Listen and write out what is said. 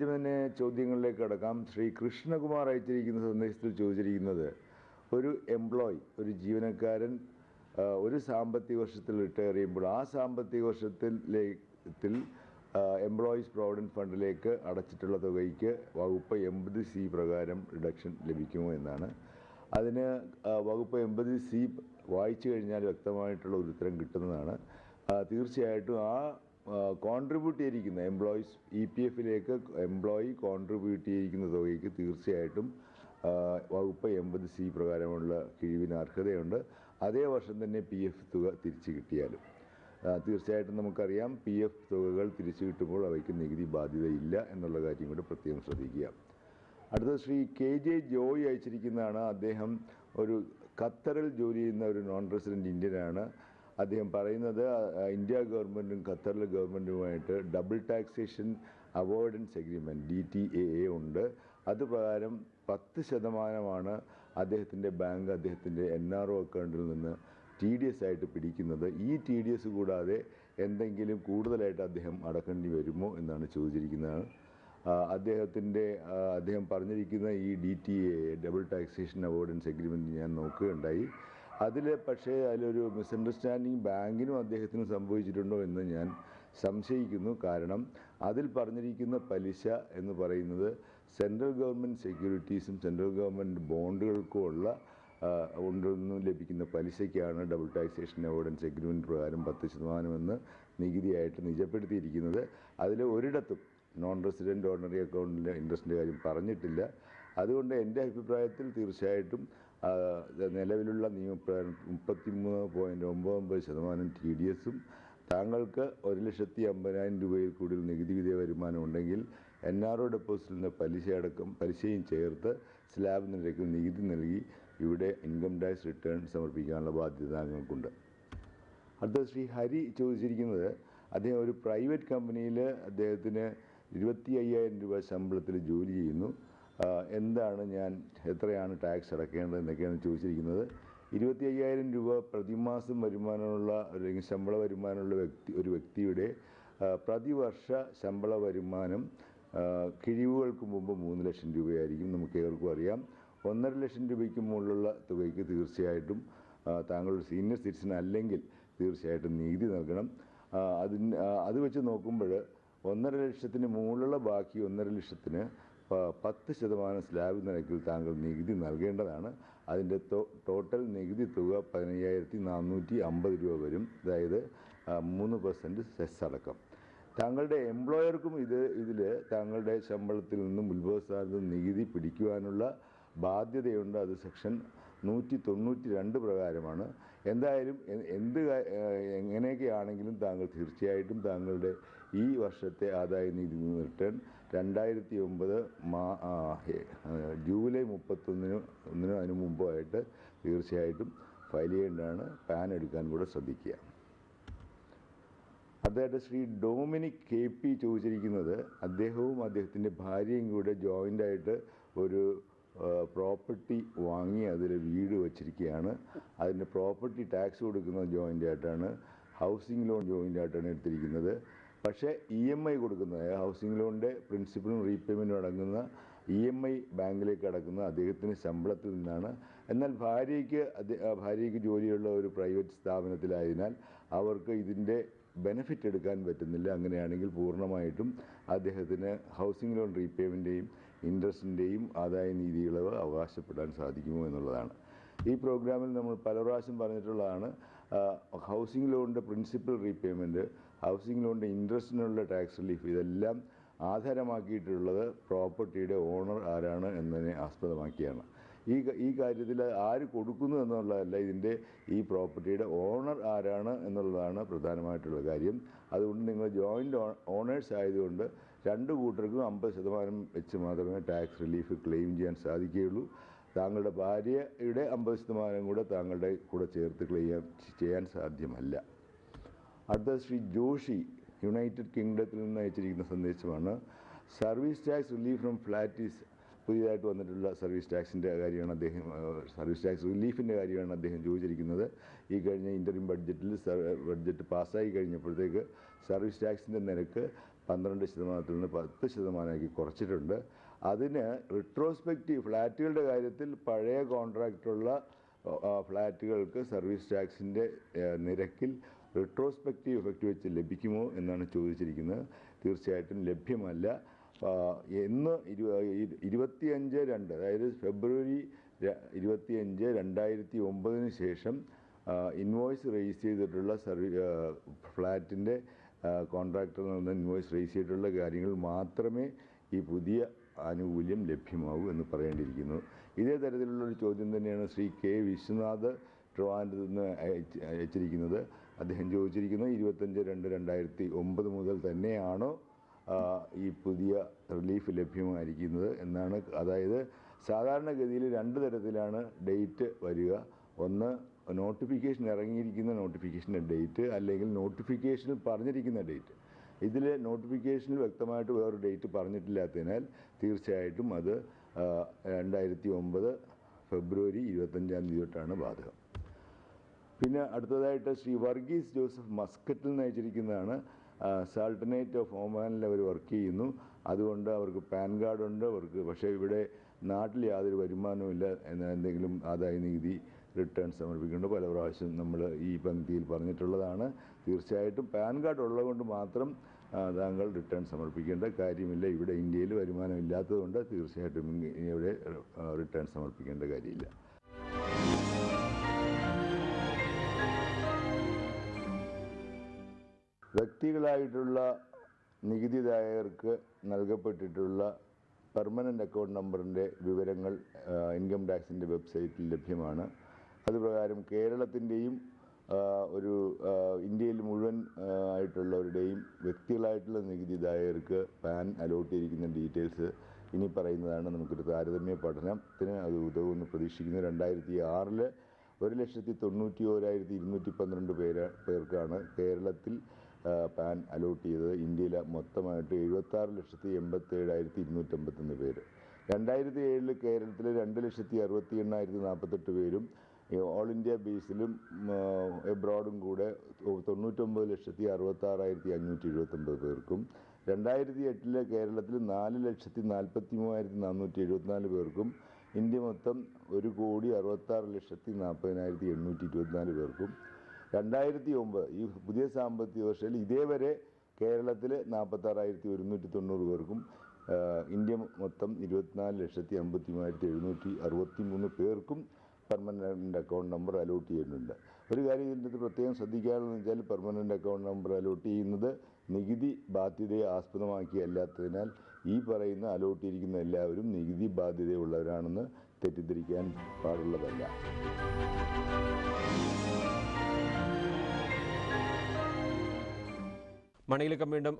ആദ്യം തന്നെ ചോദ്യങ്ങളിലേക്ക് കടക്കാം. ശ്രീ കൃഷ്ണകുമാർ അയച്ചിരിക്കുന്ന സന്ദേശത്തിൽ ചോദിച്ചിരിക്കുന്നത്, ഒരു എംപ്ലോയി, ഒരു ജീവനക്കാരൻ ഒരു സാമ്പത്തിക വർഷത്തിൽ റിട്ടയർ ചെയ്യുമ്പോൾ ആ സാമ്പത്തിക വർഷത്തിൽ എംപ്ലോയീസ് പ്രോവിഡൻറ്റ് ഫണ്ടിലേക്ക് അടച്ചിട്ടുള്ള തുകയ്ക്ക് വകുപ്പ് 80C പ്രകാരം റിഡക്ഷൻ ലഭിക്കുമോ എന്നാണ്. അതിന് വകുപ്പ് 80C വായിച്ചു കഴിഞ്ഞാൽ വ്യക്തമായിട്ടുള്ള ഒരു ഉത്തരം കിട്ടുന്നതാണ്. തീർച്ചയായിട്ടും ആ കോൺട്രിബ്യൂട്ട് ചെയ്തിരിക്കുന്ന എംപ്ലോയീസ് EPF-ലേക്ക് എംപ്ലോയി കോൺട്രിബ്യൂട്ട് ചെയ്തിരിക്കുന്ന തുകയ്ക്ക് തീർച്ചയായിട്ടും വകുപ്പ് 80C പ്രകാരമുള്ള കിഴിവിന് അർഹതയുണ്ട്. അതേ വർഷം തന്നെ PF തുക തിരിച്ചു കിട്ടിയാലും. തീർച്ചയായിട്ടും നമുക്കറിയാം, PF തുകകൾ തിരിച്ചു കിട്ടുമ്പോൾ അവയ്ക്ക് നികുതി ബാധ്യതയില്ല എന്നുള്ള കാര്യം കൂടെ പ്രത്യേകം ശ്രദ്ധിക്കുക. അടുത്തത് ശ്രീ KJ ജോയ് അയച്ചിരിക്കുന്നതാണ്. അദ്ദേഹം ഒരു ഖത്തറിൽ ജോലി ചെയ്യുന്ന ഒരു നോൺ റെസിഡൻറ്റ് ഇന്ത്യനാണ്. അദ്ദേഹം പറയുന്നത്, ഇന്ത്യ ഗവൺമെൻറ്റും ഖത്തറിലെ ഗവൺമെൻറ്റുമായിട്ട് double taxation avoidance agreement DTAA ഉണ്ട്. അതുപ്രകാരം 10% അദ്ദേഹത്തിൻ്റെ ബാങ്ക് അദ്ദേഹത്തിൻ്റെ NRO അക്കൗണ്ടിൽ നിന്ന് TDS ആയിട്ട് പിടിക്കുന്നത്. ഈ TDS കൂടാതെ എന്തെങ്കിലും കൂടുതലായിട്ട് അദ്ദേഹം അടക്കേണ്ടി വരുമോ എന്നാണ് ചോദിച്ചിരിക്കുന്നത്. അദ്ദേഹം പറഞ്ഞിരിക്കുന്ന ഈ DTAA double taxation avoidance agreement ഞാൻ നോക്കുകയുണ്ടായി. അതിലൊരു മിസ്അണ്ടർസ്റ്റാൻഡിങ് ബാങ്കിനും അദ്ദേഹത്തിനും സംഭവിച്ചിട്ടുണ്ടോ എന്ന് ഞാൻ സംശയിക്കുന്നു. കാരണം അതിൽ പറഞ്ഞിരിക്കുന്ന പലിശ എന്ന് പറയുന്നത് സെൻട്രൽ ഗവൺമെൻറ് സെക്യൂരിറ്റീസും സെൻട്രൽ ഗവൺമെൻറ് ബോണ്ടുകൾക്കും ഉണ്ടെന്ന് ലഭിക്കുന്ന പലിശയ്ക്കാണ് ഡബിൾ ടാക്സേഷൻ അവോയ്ഡൻസ് എഗ്രിമെൻറ്റ് പ്രകാരം 10% എന്ന് നികുതിയായിട്ട് നിജപ്പെടുത്തിയിരിക്കുന്നത്. അതിൽ ഒരിടത്തും നോൺ റെസിഡൻറ്റ് ഓർഡിനറി അക്കൗണ്ടിൻ്റെ ഇൻട്രസ്റ്റിൻ്റെ കാര്യം പറഞ്ഞിട്ടില്ല. അതുകൊണ്ട് എൻ്റെ അഭിപ്രായത്തിൽ തീർച്ചയായിട്ടും നിലവിലുള്ള നിയമപ്രകാരം 33.99% TDS-ഉം താങ്കൾക്ക് 1,50,000 രൂപയിൽ കൂടുതൽ നികുതി വിധേയ വരുമാനം ഉണ്ടെങ്കിൽ NRO ഡെപ്പോസിറ്റിൽ നിന്ന് പലിശയും ചേർത്ത് സ്ലാബ് നിരക്കിൽ നികുതി നൽകി ഇവിടെ ഇൻകം ടാക്സ് റിട്ടേൺ സമർപ്പിക്കാനുള്ള ബാധ്യത താങ്കൾക്കുണ്ട്. അടുത്ത ശ്രീ ഹരി ചോദിച്ചിരിക്കുന്നത്, അദ്ദേഹം ഒരു പ്രൈവറ്റ് കമ്പനിയിൽ അദ്ദേഹത്തിന് 25,000 രൂപ ശമ്പളത്തിൽ ജോലി ചെയ്യുന്നു. എത്രയാണ് ടാക്സ് അടക്കേണ്ടത് എന്നൊക്കെയാണ് ചോദിച്ചിരിക്കുന്നത്. 25,000 രൂപ പ്രതിമാസം വരുമാനമുള്ള അല്ലെങ്കിൽ ശമ്പള വരുമാനമുള്ള ഒരു വ്യക്തിയുടെ പ്രതിവർഷ ശമ്പള വരുമാനം കിഴിവുകൾക്ക് മുമ്പ് 3 ലക്ഷം രൂപയായിരിക്കും. നമുക്ക് ഏവർക്കും അറിയാം. 1.5 ലക്ഷം രൂപയ്ക്ക് മുകളിലുള്ള തുകയ്ക്ക് തീർച്ചയായിട്ടും താങ്കളൊരു സീനിയർ സിറ്റിസൺ അല്ലെങ്കിൽ തീർച്ചയായിട്ടും നികുതി നൽകണം. അത് വെച്ച് നോക്കുമ്പോൾ 1.5 ലക്ഷത്തിന് മുകളിലുള്ള ബാക്കി 1.5 ലക്ഷത്തിന് 10% സ്ലാബ് നിരക്കിൽ താങ്കൾ നികുതി നൽകേണ്ടതാണ്. അതിൻ്റെ ടോട്ടൽ നികുതി തുക 15,450 രൂപ വരും. അതായത് 3% സെസ് അടക്കം. താങ്കളുടെ എംപ്ലോയർക്കും ഇതിൽ താങ്കളുടെ ശമ്പളത്തിൽ നിന്നും ഉത്ഭവസ്ഥാനത്ത് നികുതി പിടിക്കുവാനുള്ള ബാധ്യതയുണ്ട്. അത് സെക്ഷൻ 192 പ്രകാരമാണ്. എന്തായാലും എങ്ങനെയൊക്കെയാണെങ്കിലും താങ്കൾ തീർച്ചയായിട്ടും താങ്കളുടെ ഈ വർഷത്തെ ആദായ നികുതി റിട്ടേൺ 2009 ജൂലൈ 31 അതിന് മുമ്പായിട്ട് തീർച്ചയായിട്ടും ഫയൽ ചെയ്യേണ്ടതാണ്. പാൻ എടുക്കാൻ കൂടെ ശ്രദ്ധിക്കുക. അതായത് ശ്രീ ഡൊമിനിക് KP ചോദിച്ചിരിക്കുന്നത്, അദ്ദേഹവും അദ്ദേഹത്തിൻ്റെ ഭാര്യയും കൂടെ ജോയിൻ്റായിട്ട് ഒരു പ്രോപ്പർട്ടി വാങ്ങി അതിൽ വീട് വച്ചിരിക്കുകയാണ്. അതിൻ്റെ പ്രോപ്പർട്ടി ടാക്സ് കൊടുക്കുന്നത് ജോയിൻ്റായിട്ടാണ്. ഹൗസിംഗ് ലോൺ ജോയിൻ്റായിട്ടാണ് എടുത്തിരിക്കുന്നത്. പക്ഷേ EMI കൊടുക്കുന്നത്, ഹൗസിംഗ് ലോണിൻ്റെ പ്രിൻസിപ്പലും റീപേയ്മെൻറ്റും അടങ്ങുന്ന EMI ബാങ്കിലേക്ക് അടക്കുന്നത് അദ്ദേഹത്തിന് ശമ്പളത്തിൽ നിന്നാണ്. എന്നാൽ ഭാര്യയ്ക്ക് ജോലിയുള്ള ഒരു പ്രൈവറ്റ് സ്ഥാപനത്തിലായതിനാൽ അവർക്ക് ഇതിൻ്റെ ബെനിഫിറ്റ് എടുക്കാൻ പറ്റുന്നില്ല. അങ്ങനെയാണെങ്കിൽ പൂർണ്ണമായിട്ടും അദ്ദേഹത്തിന് ഹൗസിംഗ് ലോൺ റീപേയ്മെൻറ്റിൻ്റെയും ഇൻട്രസ്റ്റിൻ്റെയും ആദായ നികുതി ഇളവ് അവകാശപ്പെടാൻ സാധിക്കുമോ എന്നുള്ളതാണ്. ഈ പ്രോഗ്രാമിൽ നമ്മൾ പല പ്രാവശ്യം പറഞ്ഞിട്ടുള്ളതാണ്, ഹൗസിംഗ് ലോണിൻ്റെ പ്രിൻസിപ്പൽ റീപേയ്മെൻറ്റ്, ഹൗസിംഗ് ലോണിൻ്റെ ഇൻട്രസ്റ്റിനുള്ള ടാക്സ് റിലീഫ്, ഇതെല്ലാം ആധാരമാക്കിയിട്ടുള്ളത് പ്രോപ്പർട്ടിയുടെ ഓണർ ആരാണ് എന്നതിനെ ആസ്പദമാക്കിയാണ്. ഈ കാര്യത്തിൽ ആര് കൊടുക്കുന്നു എന്നുള്ളതല്ല, ഈ പ്രോപ്പർട്ടിയുടെ ഓണർ ആരാണ് എന്നുള്ളതാണ് പ്രധാനമായിട്ടുള്ള കാര്യം. അതുകൊണ്ട് നിങ്ങൾ ജോയിൻ്റ് ഓണേഴ്സ് ആയതുകൊണ്ട് 2 കൂട്ടർക്കും 50% വെച്ച് മാത്രമേ ടാക്സ് റിലീഫ് ക്ലെയിം ചെയ്യാൻ സാധിക്കുകയുള്ളൂ. താങ്കളുടെ ഭാര്യയുടെ 50% കൂടെ താങ്കളുടെ കൂടെ ചേർത്ത് ക്ലെയിം ചെയ്യാൻ സാധ്യമല്ല. അടുത്ത ശ്രീ ജോഷി യുണൈറ്റഡ് കിങ്ഡത്തിൽ നിന്ന് അയച്ചിരിക്കുന്ന സന്ദേശമാണ്. Service tax relief from flat പുതിയതായിട്ട് വന്നിട്ടുള്ള സർവീസ് ടാക്സിൻ്റെ കാര്യമാണ് സർവീസ് ടാക്സ് റിലീഫിൻ്റെ കാര്യമാണ് അദ്ദേഹം ചോദിച്ചിരിക്കുന്നത്. ഈ കഴിഞ്ഞ ഇൻ്ററിം ബഡ്ജറ്റ് പാസ്സായി കഴിഞ്ഞപ്പോഴത്തേക്ക് സർവീസ് ടാക്സിൻ്റെ നിരക്ക് 12% നിന്ന് 10% കുറച്ചിട്ടുണ്ട്. അതിന് റിട്രോസ്പെക്റ്റീവ് ഫ്ലാറ്റുകളുടെ കാര്യത്തിൽ പഴയ കോൺട്രാക്റ്റുള്ള ഫ്ലാറ്റുകൾക്ക് സർവീസ് ടാക്സിൻ്റെ നിരക്കിൽ റിട്രോസ്പെക്റ്റീവ് എഫക്റ്റ് വെച്ച് ലഭിക്കുമോ എന്നാണ് ചോദിച്ചിരിക്കുന്നത്. തീർച്ചയായിട്ടും ലഭ്യമല്ല. എന്ന് 25/2 അതായത് ഫെബ്രുവരി 25, 2009 ശേഷം ഇൻവോയ്സ് രജിസ്റ്റർ ചെയ്തിട്ടുള്ള ഫ്ലാറ്റിൻ്റെ കോൺട്രാക്ടറിൽ നിന്ന് ഇൻവോയ്സ് രജിസ്റ്റർ ചെയ്തിട്ടുള്ള കാര്യങ്ങൾ മാത്രമേ ഈ പുതിയ ആനുകൂല്യം ലഭ്യമാവൂ എന്ന് പറയേണ്ടിയിരിക്കുന്നു. ഇതേ തരത്തിലുള്ളൊരു ചോദ്യം തന്നെയാണ് ശ്രീ കെ വിശ്വനാഥ് ട്രിവാൻഡ്രത്ത് നിന്ന് അയച്ചിരിക്കുന്നത്. അദ്ദേഹം ചോദിച്ചിരിക്കുന്നത് 25/2/2009 മുതൽ തന്നെയാണോ ഈ പുതിയ റിലീഫ് ലഭ്യമായിരിക്കുന്നത് എന്നാണ്. അതായത് സാധാരണഗതിയിൽ 2 തരത്തിലാണ് ഡേറ്റ് വരിക. ഒന്ന്, നോട്ടിഫിക്കേഷൻ ഇറങ്ങിയിരിക്കുന്ന നോട്ടിഫിക്കേഷൻ്റെ ഡേറ്റ്, അല്ലെങ്കിൽ നോട്ടിഫിക്കേഷനിൽ പറഞ്ഞിരിക്കുന്ന ഡേറ്റ്. ഇതിൽ നോട്ടിഫിക്കേഷനിൽ വ്യക്തമായിട്ട് വേറൊരു ഡേറ്റ് പറഞ്ഞിട്ടില്ലാത്തതിനാൽ തീർച്ചയായിട്ടും അത് 2009 ഫെബ്രുവരി 25 തൊട്ടാണ് ബാധകം. പിന്നെ അടുത്തതായിട്ട് ശ്രീ വർഗീസ് ജോസഫ് മസ്കറ്റിൽ നിന്ന് അയച്ചിരിക്കുന്നതാണ്. സാൾട്ടനേറ്റ് ഓഫ് ഒമാനിൽ അവർ വർക്ക് ചെയ്യുന്നു. അതുകൊണ്ട് അവർക്ക് പാൻ കാർഡുണ്ട് അവർക്ക്. പക്ഷേ ഇവിടെ നാട്ടിൽ യാതൊരു വരുമാനവുമില്ല. എന്തെങ്കിലും ആദായ നികുതി റിട്ടേൺ സമർപ്പിക്കേണ്ട പല പ്രാവശ്യം നമ്മൾ ഈ പങ്ക്തിയിൽ പറഞ്ഞിട്ടുള്ളതാണ്. തീർച്ചയായിട്ടും പാൻ കാർഡ് ഉള്ളതുകൊണ്ട് മാത്രം താങ്കൾ റിട്ടേൺ സമർപ്പിക്കേണ്ട കാര്യമില്ല. ഇവിടെ ഇന്ത്യയിൽ വരുമാനമില്ലാത്തതുകൊണ്ട് തീർച്ചയായിട്ടും ഇവിടെ റിട്ടേൺ സമർപ്പിക്കേണ്ട കാര്യമില്ല. വ്യക്തികളായിട്ടുള്ള നികുതിദായകർക്ക് നൽകപ്പെട്ടിട്ടുള്ള പെർമനൻ്റ് അക്കൗണ്ട് നമ്പറിൻ്റെ വിവരങ്ങൾ ഇൻകം ടാക്സിൻ്റെ വെബ്സൈറ്റിൽ ലഭ്യമാണ്. അതുപ്രകാരം കേരളത്തിൻ്റെയും ഇന്ത്യയിൽ മുഴുവൻ ആയിട്ടുള്ളവരുടെയും വ്യക്തികളായിട്ടുള്ള നികുതിദായകർക്ക് പാൻ അലോട്ട് ചെയ്തിരിക്കുന്ന ഡീറ്റെയിൽസ് ഇനി പറയുന്നതാണ്. നമുക്കൊരു താരതമ്യ പഠനത്തിന് അത് ഉതകുമെന്ന് പ്രതീക്ഷിക്കുന്നു. 2006 1,91,212 പേർക്കാണ് കേരളത്തിൽ പാൻ അലോട്ട് ചെയ്തത്. ഇന്ത്യയിൽ മൊത്തമായിട്ട് 76,87,251 പേര്. 2007 കേരളത്തിൽ 2,68,048 പേരും ഓൾ ഇന്ത്യ ബേസിലും എബ്രോഡും കൂടെ 99,66,579 പേർക്കും. 2008 കേരളത്തിൽ 4,43,474 പേർക്കും. ഇന്ത്യ മൊത്തം 1,66,40,824 പേർക്കും. 2009 ഈ പുതിയ സാമ്പത്തിക വർഷത്തിൽ ഇതേവരെ കേരളത്തിൽ 46,190 പേർക്കും. ഇന്ത്യ മൊത്തം 24,53,763 പേർക്കും പെർമനൻ്റ് അക്കൗണ്ട് നമ്പർ അലോട്ട് ചെയ്യുന്നുണ്ട്. ഒരു കാര്യം ഇതിൻ്റെ പ്രത്യേകം ശ്രദ്ധിക്കാനുള്ളതെന്ന് വെച്ചാൽ പെർമനൻ്റ് അക്കൗണ്ട് നമ്പർ അലോട്ട് ചെയ്യുന്നത് നികുതി ബാധ്യതയെ ആസ്പദമാക്കിയല്ലാത്തതിനാൽ ഈ പറയുന്ന അലോട്ട് ചെയ്തിരിക്കുന്ന എല്ലാവരും നികുതി ബാധ്യതയുള്ളവരാണെന്ന് തെറ്റിദ്ധരിക്കാൻ പാടുള്ളതല്ല. മണിയിലേക്ക് വീണ്ടും